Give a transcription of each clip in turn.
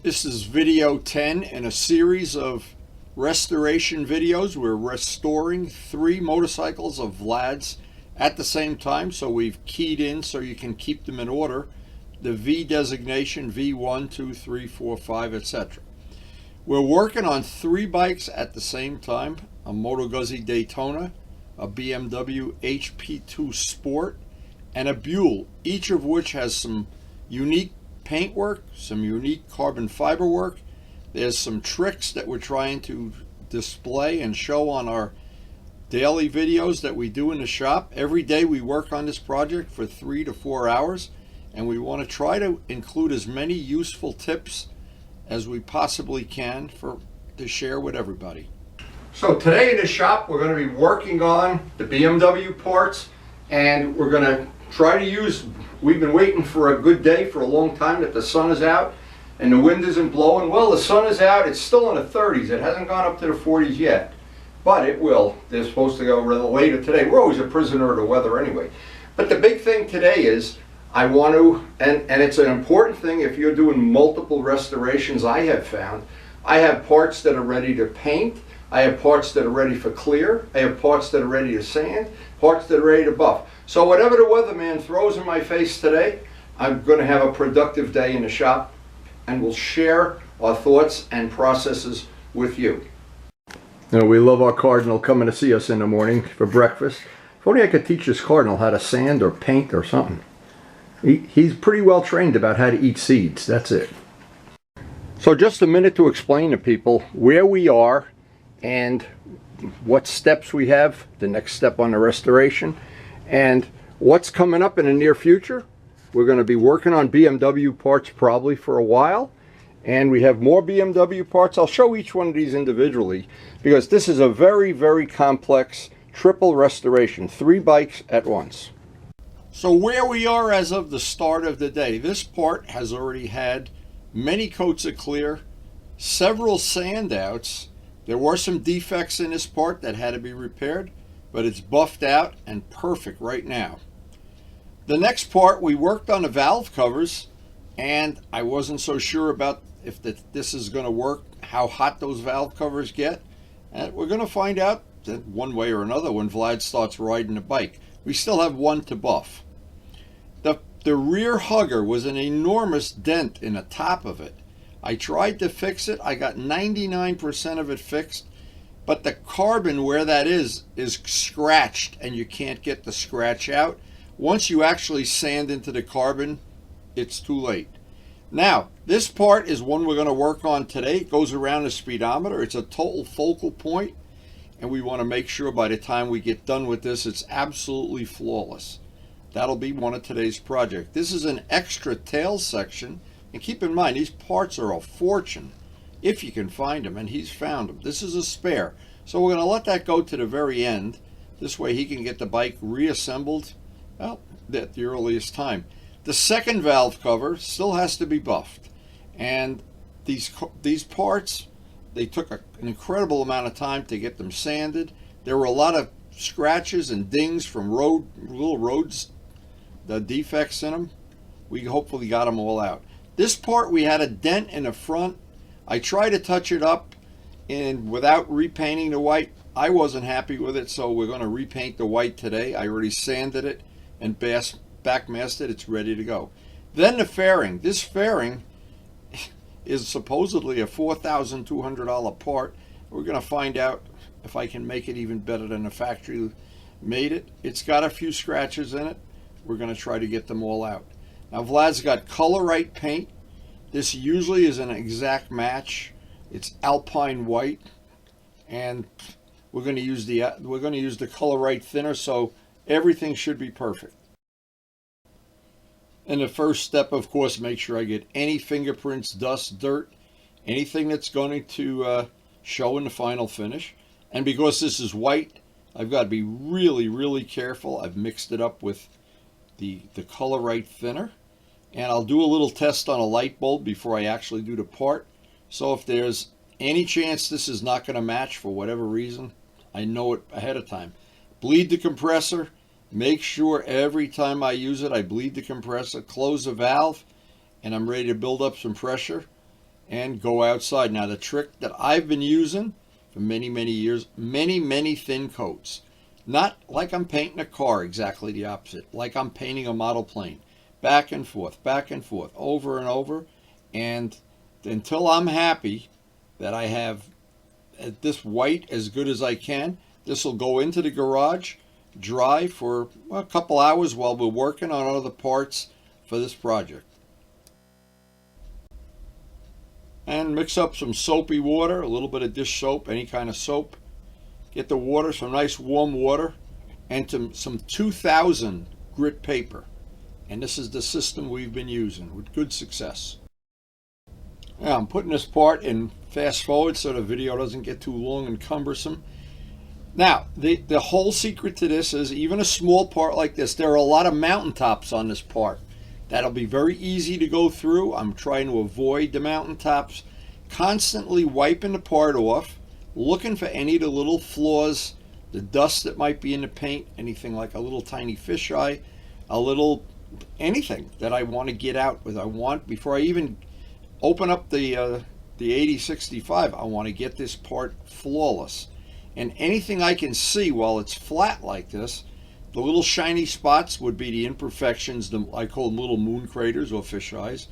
This is video 10 in a series of restoration videos. We're restoring 3 motorcycles of Vlad's at the same time, so we've keyed in so you can keep them in order. The V designation, V1, 2, 3, 4, 5, etc. We're working on 3 bikes at the same time, a MOTO GUZZI Daytona, a BMW HP2 Sport, and a BUELL, each of which has some unique paintwork, some unique carbon fiber work. There's some tricks that we're trying to display and show on our daily videos that we do in the shop. Every day we work on this project for 3 to 4 hours, and we want to try to include as many useful tips as we possibly can to share with everybody. So today in the shop we're going to be working on the BMW parts, and we're going to try to use, we've been waiting for a good day for a long time that the sun is out and the wind isn't blowing. Well, the sun is out, it's still in the 30s, it hasn't gone up to the 40s yet, but it will. They're supposed to go a little later today. We're always a prisoner of the weather anyway. But the big thing today is I want to, and it's an important thing if you're doing multiple restorations. I have found, I have parts that are ready to paint, I have parts that are ready for clear, I have parts that are ready to sand, parts that are ready to buff. So whatever the weatherman throws in my face today, I'm going to have a productive day in the shop, and we'll share our thoughts and processes with you. You know, we love our Cardinal coming to see us in the morning for breakfast. If only I could teach this Cardinal how to sand or paint or something. He's pretty well trained about how to eat seeds, that's it. So just a minute to explain to people where we are and what steps we have, the next step on the restoration, and what's coming up in the near future. We're going to be working on BMW parts probably for a while, and we have more BMW parts. I'll show each one of these individually because this is a very, very complex triple restoration, 3 bikes at once. So where we are as of the start of the day, this part has already had many coats of clear, several sand outs. There were some defects in this part that had to be repaired, but it's buffed out and perfect right now. The next part, we worked on the valve covers, and I wasn't so sure about if this is going to work, how hot those valve covers get. And we're going to find out that one way or another when Vlad starts riding the bike. We still have 1 to buff. The rear hugger was an enormous dent in the top of it. I tried to fix it. I got 99% of it fixed, but the carbon where that is scratched, and you can't get the scratch out. Once you actually sand into the carbon, it's too late. Now, this part is one we're going to work on today. It goes around the speedometer. It's a total focal point, and we want to make sure by the time we get done with this, it's absolutely flawless. That'll be one of today's projects. This is an extra tail section, and keep in mind, these parts are a fortune if you can find them, and he's found them. This is a spare, so we're going to let that go to the very end. This way he can get the bike reassembled, well, at the earliest time. The second valve cover still has to be buffed, and these parts, they took an incredible amount of time to get them sanded. There were a lot of scratches and dings from little roads, the defects in them. We hopefully got them all out. This part, we had a dent in the front. I tried to touch it up, and without repainting the white, I wasn't happy with it, so we're going to repaint the white today. I already sanded it and backmasked it. It's ready to go. Then the fairing. This fairing is supposedly a $4,200 part. We're going to find out if I can make it even better than the factory made it. It's got a few scratches in it. We're going to try to get them all out. Now Vlad's got Color-Right paint. This usually is an exact match. It's Alpine white, and we're going to use the Color-Right thinner, so everything should be perfect. And the first step, of course, make sure I get any fingerprints, dust, dirt, anything that's going to show in the final finish. And because this is white, I've got to be really, really careful. I've mixed it up with the Color-Right thinner, and I'll do a little test on a light bulb before I actually do the part. So if there's any chance this is not going to match for whatever reason, I know it ahead of time. Bleed the compressor. Make sure every time I use it, I bleed the compressor, close the valve, and I'm ready to build up some pressure. and go outside. Now the trick that I've been using for many, many years, many thin coats. Not like I'm painting a car, exactly the opposite. Like I'm painting a model plane. Back and forth, over and over. And until I'm happy that I have this white as good as I can, this will go into the garage, dry for a couple hours while we're working on other parts for this project. And mix up some soapy water, a little bit of dish soap, any kind of soap. Get the water, some nice warm water, and some 2000 grit paper. And this is the system we've been using with good success. Now I'm putting this part in fast forward so the video doesn't get too long and cumbersome. Now, the whole secret to this is, even a small part like this, there are a lot of mountaintops on this part. That'll be very easy to go through. I'm trying to avoid the mountaintops. Constantly wiping the part off, looking for any of the little flaws, the dust that might be in the paint, anything like a little tiny fisheye, a little anything that I want to get out with. Before I even open up the 8065, I want to get this part flawless. And anything I can see while it's flat like this, the little shiny spots would be the imperfections. I call them little moon craters or fish eyes.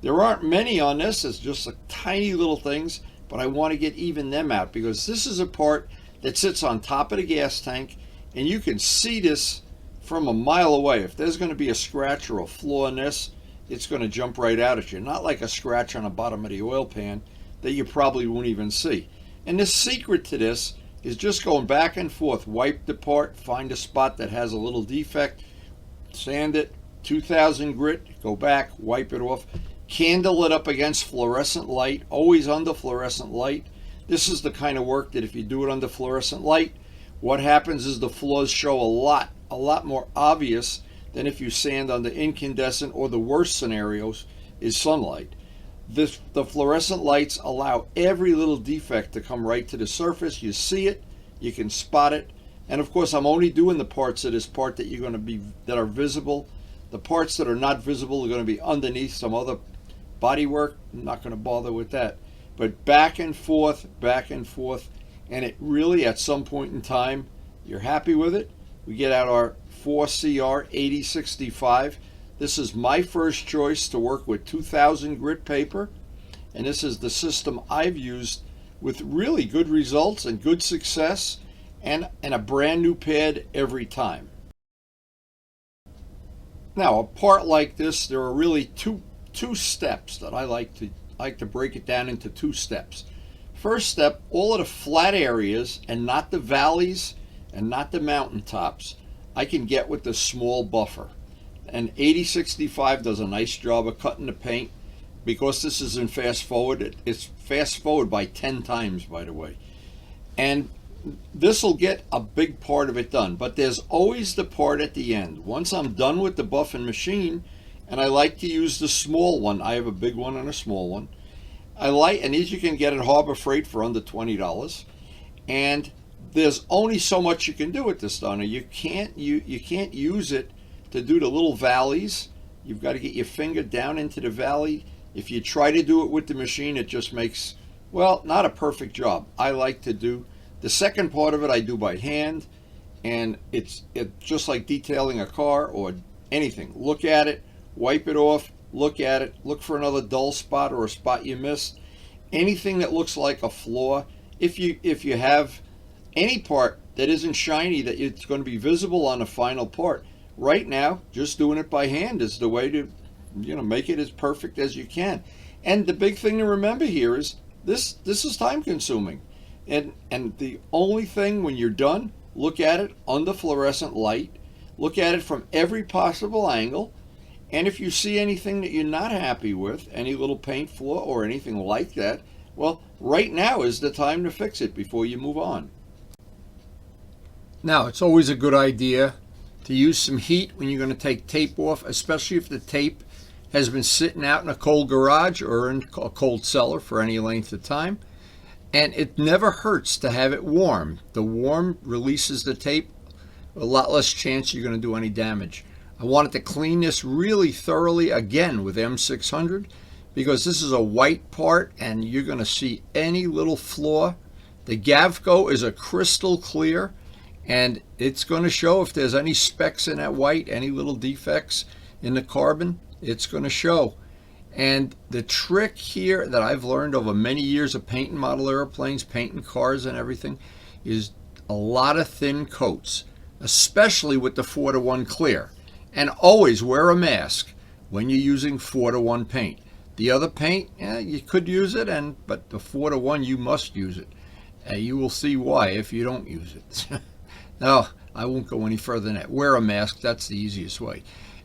There aren't many on this. It's just like tiny little things, but I want to get even them out, because this is a part that sits on top of the gas tank, and you can see this from a mile away. If there's going to be a scratch or a flaw in this, it's going to jump right out at you. Not like a scratch on the bottom of the oil pan that you probably won't even see. And the secret to this is just going back and forth. Wipe the part, find a spot that has a little defect, sand it, 2000 grit, go back, wipe it off, candle it up against fluorescent light, always under fluorescent light. This is the kind of work that if you do it under fluorescent light, what happens is the flaws show a lot more obvious than if you sand under incandescent, or the worst scenarios is sunlight. The fluorescent lights allow every little defect to come right to the surface. You see it, you can spot it, and of course I'm only doing the parts of this part that are visible. The parts that are not visible are going to be underneath some other bodywork. I'm not going to bother with that. But back and forth, and it really, at some point in time, you're happy with it. We get out our 4CR 8065. This is my first choice to work with 2000 grit paper, and this is the system I've used with really good results and good success, and a brand new pad every time. Now, a part like this, there are really two steps that I like to break it down into 2 steps. First step, all of the flat areas and not the valleys and not the mountaintops, I can get with the small buffer. And 8065 does a nice job of cutting the paint. Because this is in fast forward, it's fast forward by 10 times, by the way. And this will get a big part of it done, but there's always the part at the end. Once I'm done with the buffing machine, and I like to use the small one. I have a big one and a small one. And these you can get at Harbor Freight for under $20. And there's only so much you can do with this, Donna. You can't use it to do the little valleys. You've got to get your finger down into the valley. If you try to do it with the machine, it just makes, well, not a perfect job. I like to do the second part of it, I do by hand, and it's just like detailing a car or anything. Look at it, wipe it off, look at it, look for another dull spot or a spot you missed. Anything that looks like a flaw. If you have any part that isn't shiny, that it's going to be visible on the final part. Right now, just doing it by hand is the way to, make it as perfect as you can. And the big thing to remember here is this is time consuming. And the only thing, when you're done, look at it under fluorescent light, look at it from every possible angle, and if you see anything that you're not happy with, any little paint flaw or anything like that, well, right now is the time to fix it before you move on. Now, it's always a good idea to use some heat when you're going to take tape off, especially if the tape has been sitting out in a cold garage or in a cold cellar for any length of time. And it never hurts to have it warm. The warm releases the tape, a lot less chance you're going to do any damage. I wanted to clean this really thoroughly again with M600, because this is a white part and you're going to see any little flaw. The Gavco is a crystal clear, and it's going to show if there's any specks in that white, any little defects in the carbon, it's going to show. And the trick here that I've learned over many years of painting model airplanes, painting cars and everything, is a lot of thin coats, especially with the 4-to-1 clear. And always wear a mask when you're using 4-to-1 paint. The other paint, you could use it, but the 4-to-1, you must use it. You will see why if you don't use it. No, I won't go any further than that. Wear a mask, that's the easiest way.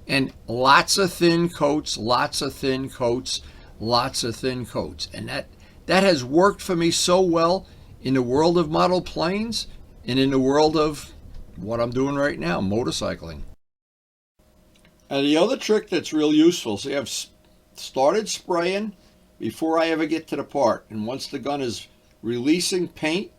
And lots of thin coats, lots of thin coats, lots of thin coats. And that has worked for me so well in the world of model planes and in the world of what I'm doing right now, motorcycling. And the other trick that's real useful, see, I've started spraying before I ever get to the part. And once the gun is releasing paint,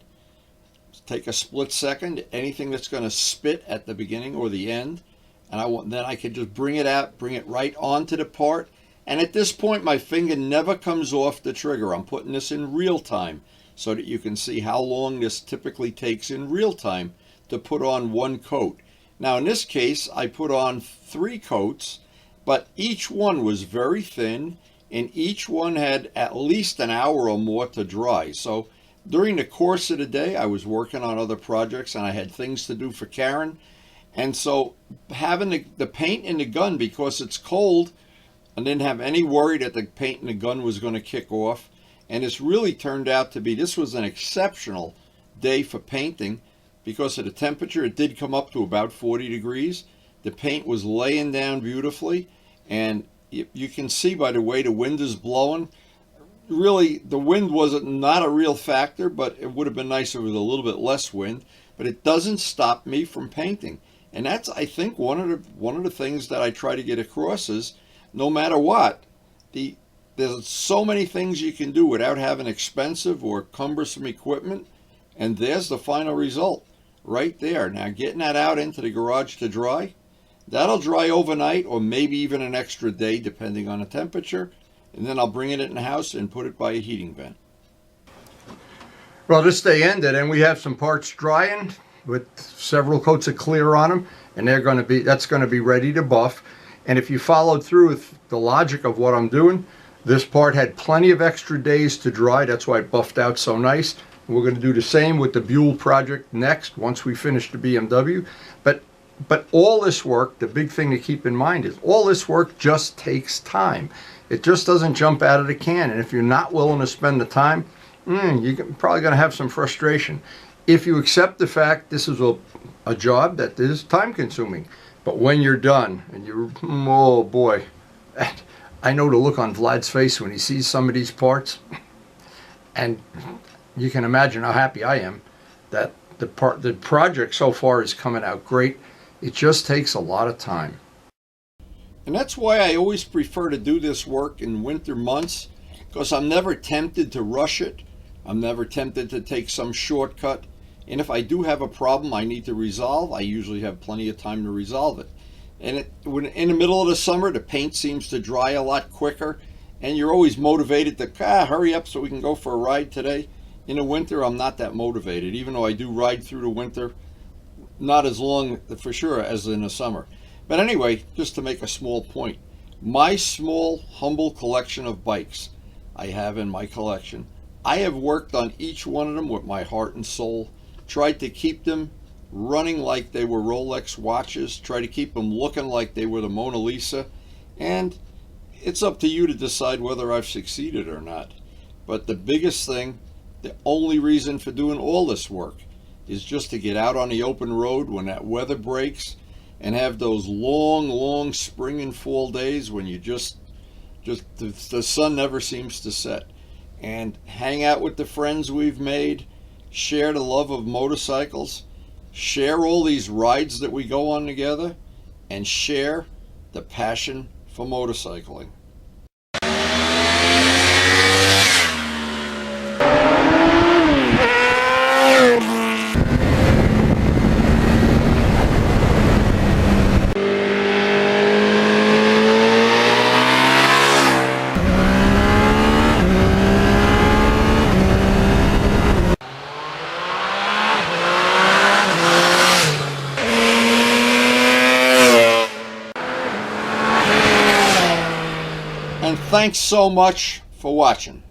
take a split second, anything that's going to spit at the beginning or the end, and then I can just bring it out, bring it right onto the part. And at this point, my finger never comes off the trigger. I'm putting this in real time so that you can see how long this typically takes in real time to put on one coat. Now in this case, I put on 3 coats, but each one was very thin, and each one had at least an hour or more to dry. So during the course of the day, I was working on other projects and I had things to do for Karen. And so having the paint in the gun, because it's cold, I didn't have any worry that the paint in the gun was going to kick off. And this really turned out to be, this was an exceptional day for painting because of the temperature. It did come up to about 40 degrees. The paint was laying down beautifully. And you can see by the way the wind is blowing, really the wind wasn't not a real factor, but it would have been nice if it was a little bit less wind. But it doesn't stop me from painting. And that's, I think, one of the things that I try to get across is no matter what, there's so many things you can do without having expensive or cumbersome equipment, and there's the final result right there. Now getting that out into the garage to dry, that'll dry overnight or maybe even an extra day depending on the temperature, and then I'll bring it in the house and put it by a heating vent. Well, this day ended and we have some parts drying with several coats of clear on them, and that's going to be ready to buff. And if you followed through with the logic of what I'm doing, this part had plenty of extra days to dry. That's why it buffed out so nice. And we're going to do the same with the BUELL project next once we finish the BMW. But all this work, the big thing to keep in mind is all this work just takes time. It just doesn't jump out of the can. And if you're not willing to spend the time, you're probably going to have some frustration. If you accept the fact this is a job that is time consuming, but when you're done and you're, oh boy, I know the look on Vlad's face when he sees some of these parts, and you can imagine how happy I am that the project so far is coming out great. It just takes a lot of time. And that's why I always prefer to do this work in winter months, because I'm never tempted to rush it. I'm never tempted to take some shortcut. And if I do have a problem I need to resolve, I usually have plenty of time to resolve it. And when in the middle of the summer, the paint seems to dry a lot quicker, and you're always motivated to hurry up so we can go for a ride today. In the winter, I'm not that motivated, even though I do ride through the winter, not as long for sure as in the summer. But anyway, just to make a small point, my small, humble collection of bikes I have in my collection, I have worked on each one of them with my heart and soul, tried to keep them running like they were Rolex watches, try to keep them looking like they were the Mona Lisa, and it's up to you to decide whether I've succeeded or not. But the biggest thing, the only reason for doing all this work is just to get out on the open road when that weather breaks and have those long spring and fall days when you the sun never seems to set, and hang out with the friends we've made, share the love of motorcycles, share all these rides that we go on together, and share the passion for motorcycling. Thanks so much for watching.